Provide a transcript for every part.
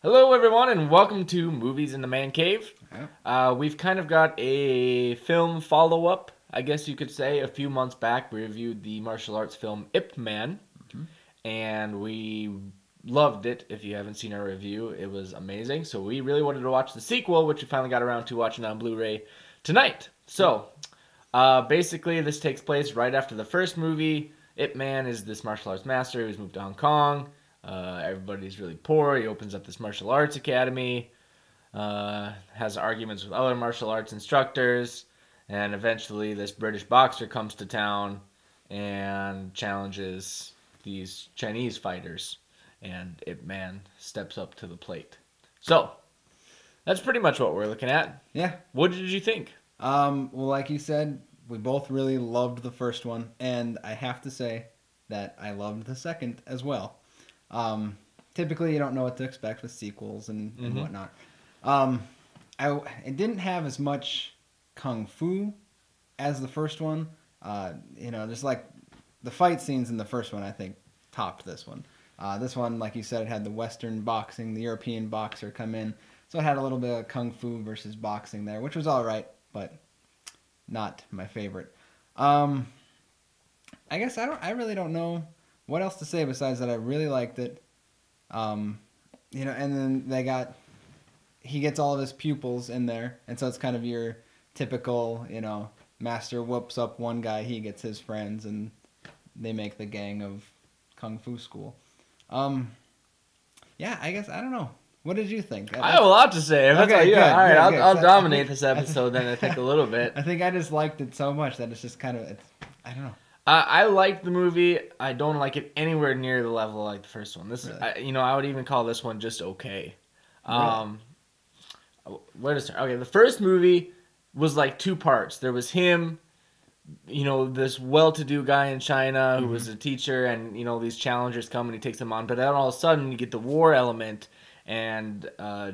Hello, everyone, and welcome to Movies in the Man Cave. Yeah. We've kind of got a film follow-up, I guess you could say. A few months back, we reviewed the martial arts film Ip Man, hmm and we loved it. If you haven't seen our review, it was amazing. So we really wanted to watch the sequel, which we finally got around to watching on Blu-ray tonight. Basically, this takes place right after the first movie. Ip Man is this martial arts master who's moved to Hong Kong. Everybody's really poor. He opens up this martial arts academy, has arguments with other martial arts instructors, and eventually this British boxer comes to town and challenges these Chinese fighters, and Ip Man steps up to the plate. So, that's pretty much what we're looking at. Yeah. What did you think? Well, like you said, we both really loved the first one, and I have to say that I loved the second as well. Typically, you don't know what to expect with sequels and Mm-hmm. whatnot. It didn't have as much kung fu as the first one. Just like the fight scenes in the first one, I think topped this one. This one, like you said, it had the Western boxing, the European boxer come in, so it had a little bit of kung fu versus boxing there, which was all right, but not my favorite. Um, I guess I really don't know what else to say besides that I really liked it. Um, and then he gets all of his pupils in there, and so it's kind of your typical, master whoops up one guy, he gets his friends, and they make the gang of kung fu school. Um, yeah, I guess I don't know. What did you think? I have a lot to say. If that's Okay, all you good, got. All right, good, I'll, good. I'll 'Cause dominate this episode then I think a little bit. I think I just liked it so much that it's just kind of I don't know. I like the movie. I don't like it anywhere near the level like the first one. Really. I would even call this one just okay. Really. Um, where to start? Okay, the first movie was like two parts. There was him, this well-to-do guy in China who hmm was a teacher, and these challengers come and he takes them on. But then all of a sudden, you get the war element, and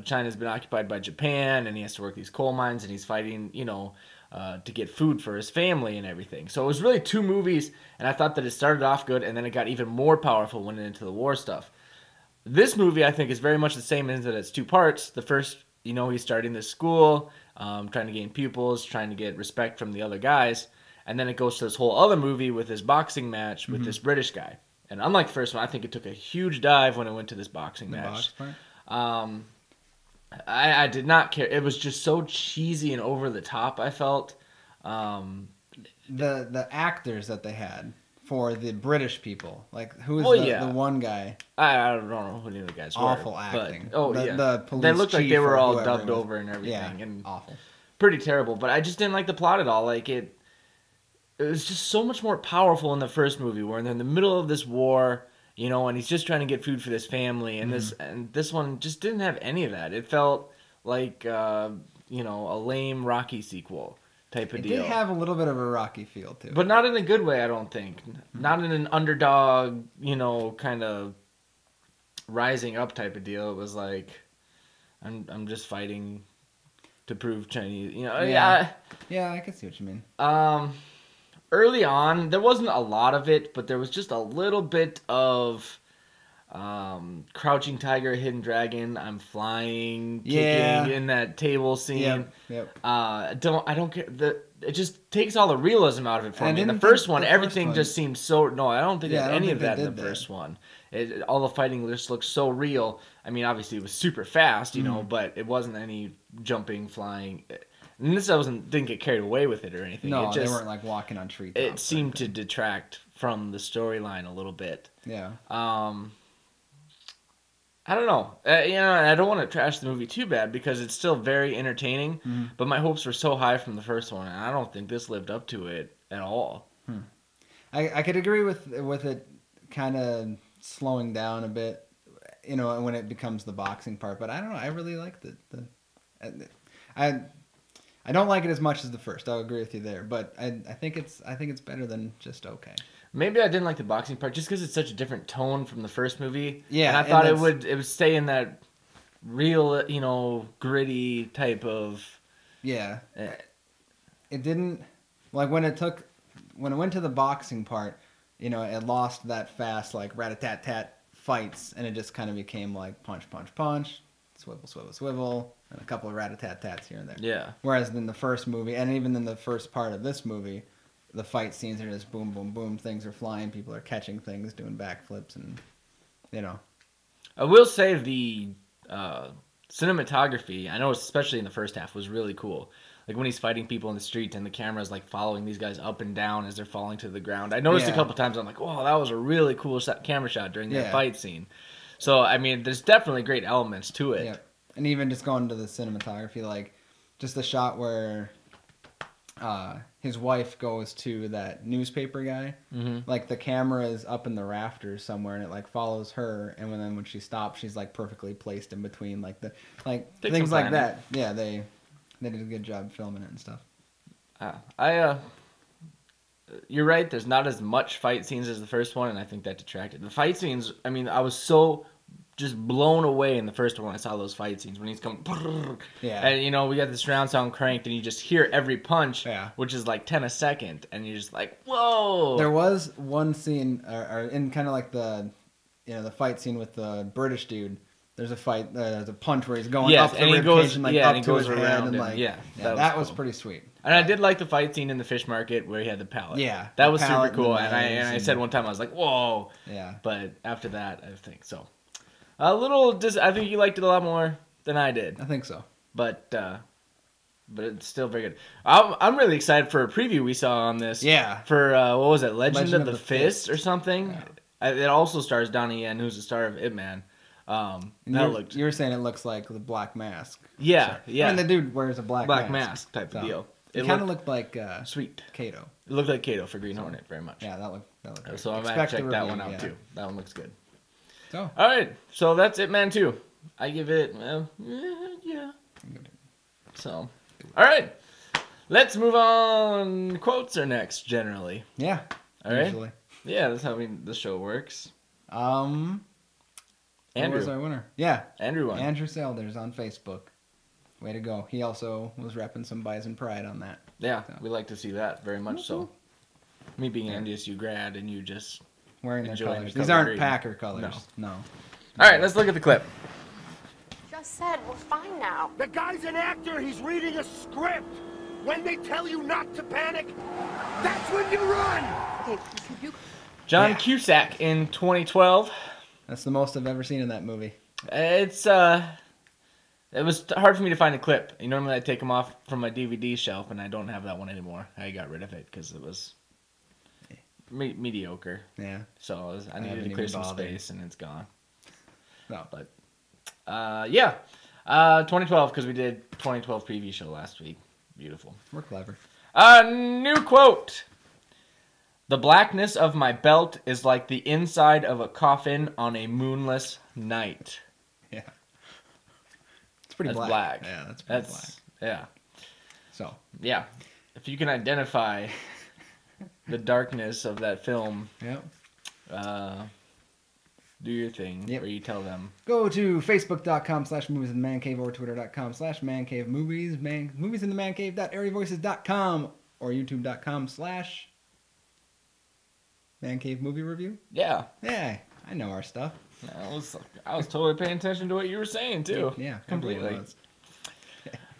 China's been occupied by Japan, and he has to work these coal mines, and he's fighting, to get food for his family and everything. So it was really two movies, and I thought that it started off good, and then it got even more powerful when it into the war stuff. This movie, I think, is very much the same in that it's two parts. The first, he's starting this school, trying to gain pupils, trying to get respect from the other guys, and then it goes to this whole other movie with this boxing match with hmm this British guy. And unlike the first one, I think it took a huge dive when it went to this boxing The box match. part. Um, I did not care. It was just so cheesy and over the top, I felt. Um, The actors that they had for the British people, like who is well, the yeah. one guy? I don't know who any of the guys were. Awful acting. But, oh, the, yeah. the police They looked like chief they were or all whoever dubbed it was. over and everything. Yeah, And awful. pretty terrible. But I just didn't like the plot at all. Like, it was just so much more powerful in the first movie where they're in the middle of this war, and he's just trying to get food for this family. And hmm this one just didn't have any of that. It felt like, a lame Rocky sequel type of It deal. did have a little bit of a Rocky feel to it. But not in a good way, I don't think. Not in an underdog, kind of rising up type of deal. It was like I'm just fighting to prove Chinese. Yeah. Yeah, I can see what you mean. Early on, there wasn't a lot of it, but there was just a little bit of Crouching Tiger, Hidden Dragon. I'm flying, kicking Yeah. in that table scene. Yep. I don't care. It just takes all the realism out of it for And I me. In the didn't first think one, the first everything one- just seemed so. No, I don't think Yeah, there's I don't any think of they that in did the that. first one. All the fighting just looked so real. I mean, obviously it was super fast, but it wasn't any jumping, flying. And this didn't get carried away with it or anything. No, It they just weren't like walking on treetops. it or seemed to anything. detract from the storyline a little bit. Yeah. I don't know. I don't want to trash the movie too bad because it's still very entertaining. hmm But my hopes were so high from the first one, and I don't think this lived up to it at all. I could agree with it kind of slowing down a bit, when it becomes the boxing part. But I don't know. I really liked it. I I don't like it as much as the first. I'll agree with you there. But I think it's better than just okay. Maybe I didn't like the boxing part just because it's such a different tone from the first movie. Yeah, and I and thought that's- it would stay in that real, gritty type of. Yeah, Uh, it didn't like when it went to the boxing part. It lost that fast like rat-a-tat-tat fights, and it just kind of became like punch, punch, punch, swivel, swivel, swivel, and a couple of rat-a-tat-tats here and there. Yeah. Whereas in the first movie, and even in the first part of this movie, the fight scenes are just boom, boom, boom. Things are flying. People are catching things, doing backflips, and I will say the cinematography, I know especially in the first half, was really cool. Like when he's fighting people in the street and the camera's like following these guys up and down as they're falling to the ground. I noticed a couple times, I'm like, whoa, that was a really cool camera shot during that fight scene. So, I mean, there's definitely great elements to it. Yeah. And even just going to the cinematography, like just the shot where his wife goes to that newspaper guy. Mm-hmm. Like the camera is up in the rafters somewhere, and it like follows her. And then when she stops, she's like perfectly placed in between, like things like that. Yeah, they did a good job filming it and stuff. You're right. There's not as much fight scenes as the first one, and I think that detracted. The fight scenes, I mean, I was so just blown away in the first one when I saw those fight scenes when he's going, and we got the surround sound cranked, and you just hear every punch, which is like 10 a second, and you're just like, whoa. There was one scene, or in kind of like the fight scene with the British dude. There's a fight. There's a punch where he's going up the ribcage and up to his head, and like that was pretty sweet. And I did like the fight scene in the fish market where he had the pallet. Yeah, that was super cool. And I said one time I was like, whoa. Yeah. But after that, I think so. I think you liked it a lot more than I did. I think so. But it's still very good. I'm really excited for a preview we saw on this. Yeah. For what was it, Legend of the Fist or something? Yeah. It also stars Donnie Yen, who's the star of Ip Man. You were saying it looks like the Black Mask. Yeah, yeah. I mean, the dude wears a black mask type of deal. It kind of looked like sweet Kato. It looked like Kato for Green Hornet, very much. Yeah, that looked great. So I'm gonna check that one out too. That one looks good. So all right, so that's Ip Man 2. I give it yeah. So all right, let's move on. Quotes are next, generally. Yeah. All right. Usually. Yeah, that's how the show works. Andrew was our winner. Yeah. Andrew won. Andrew Selders on Facebook. Way to go. He also was repping some Bison Pride on that. Yeah, we like to see that very much so. Me being an NDSU grad and you just wearing their colors. These aren't Packer colors. No. All right, let's look at the clip. Just said we're fine now. The guy's an actor. He's reading a script. When they tell you not to panic, that's when you run. Okay, John Cusack in 2012. That's the most I've ever seen in that movie. It was hard for me to find a clip. Normally I take them off from my DVD shelf, and I don't have that one anymore. I got rid of it because it was mediocre. Yeah. So I needed to clear some space, and it's gone. No. But, 2012, because we did 2012 preview show last week. Beautiful. We're clever. New quote. The blackness of my belt is like the inside of a coffin on a moonless night. Yeah. It's pretty black. Yeah, that's pretty black. Yeah. So. Yeah. If you can identify the darkness of that film, do your thing where you tell them. Go to facebook.com/movies in the man cave or twitter.com/mancave movies, movies in the man cave.airyvoices.com or youtube.com/mancave movie review. Yeah. Yeah, I know our stuff. I was totally paying attention to what you were saying too. Yeah, completely.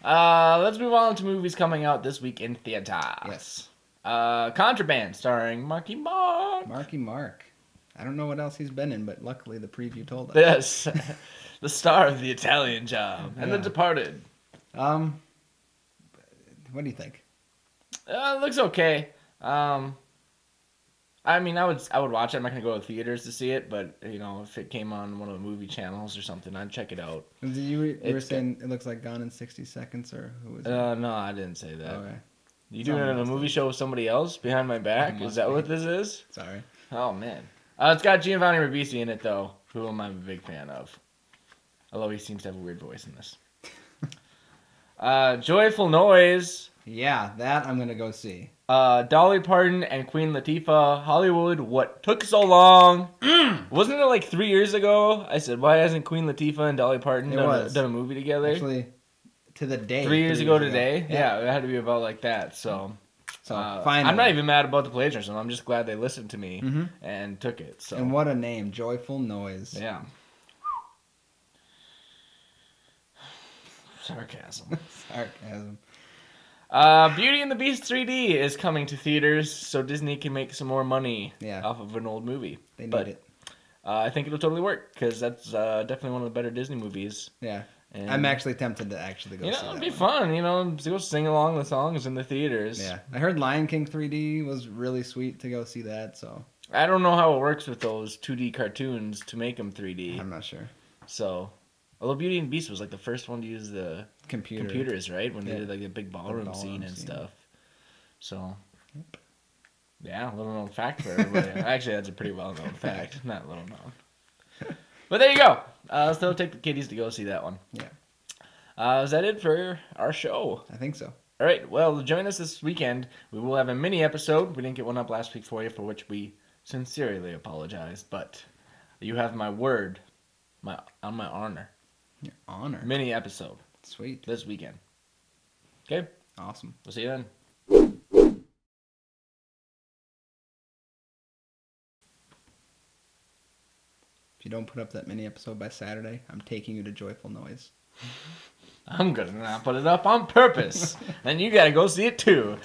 Let's move on to movies coming out this week in theaters. Yes. Contraband, starring Marky Mark. Marky Mark. I don't know what else he's been in, but luckily the preview told us. Yes. The star of The Italian Job and The Departed. What do you think? It looks okay. I mean, I would watch it. I'm not gonna go to theaters to see it, but if it came on one of the movie channels or something, I'd check it out. You were saying it looks like Gone in 60 Seconds, or who was it? No, I didn't say that. Okay. You doing it in a movie show with somebody else behind my back? Is that what this is? Sorry. Oh man. It's got Giovanni Ribisi in it though, who I'm a big fan of. Although he seems to have a weird voice in this. Joyful Noise. Yeah, that I'm gonna go see. Dolly Parton and Queen Latifah, Hollywood, What Took So Long? Wasn't it like 3 years ago? I said, why hasn't Queen Latifah and Dolly Parton done a movie together? Actually, to the day. 3 years ago today? Yeah, it had to be about like that. So finally. I'm not even mad about the plagiarism. I'm just glad they listened to me and took it. So. And what a name, Joyful Noise. Yeah. Sarcasm. Sarcasm. Beauty and the Beast 3D is coming to theaters, so Disney can make some more money off of an old movie. They need it. I think it'll totally work, because that's definitely one of the better Disney movies. Yeah. And, I'm actually tempted to actually go see that. It'd be fun, to go sing along the songs in the theaters. Yeah. I heard Lion King 3D was really sweet to go see that, so. I don't know how it works with those 2D cartoons to make them 3D. I'm not sure. So, although Beauty and the Beast was like the first one to use the computers, right? When they did like the big ballroom scene and stuff. So, yeah, little known fact for everybody. Actually, that's a pretty well known fact, not little known. But there you go. So take the kiddies to go see that one. Yeah. Is that it for our show? I think so. All right. Well, join us this weekend. We will have a mini episode. We didn't get one up last week for you, for which we sincerely apologize. But you have my word, on my honor. Your honor. Mini episode. Sweet. This weekend. Okay. Awesome. We'll see you then. If you don't put up that mini episode by Saturday, I'm taking you to Joyful Noise. I'm gonna not put it up on purpose. And you gotta go see it too.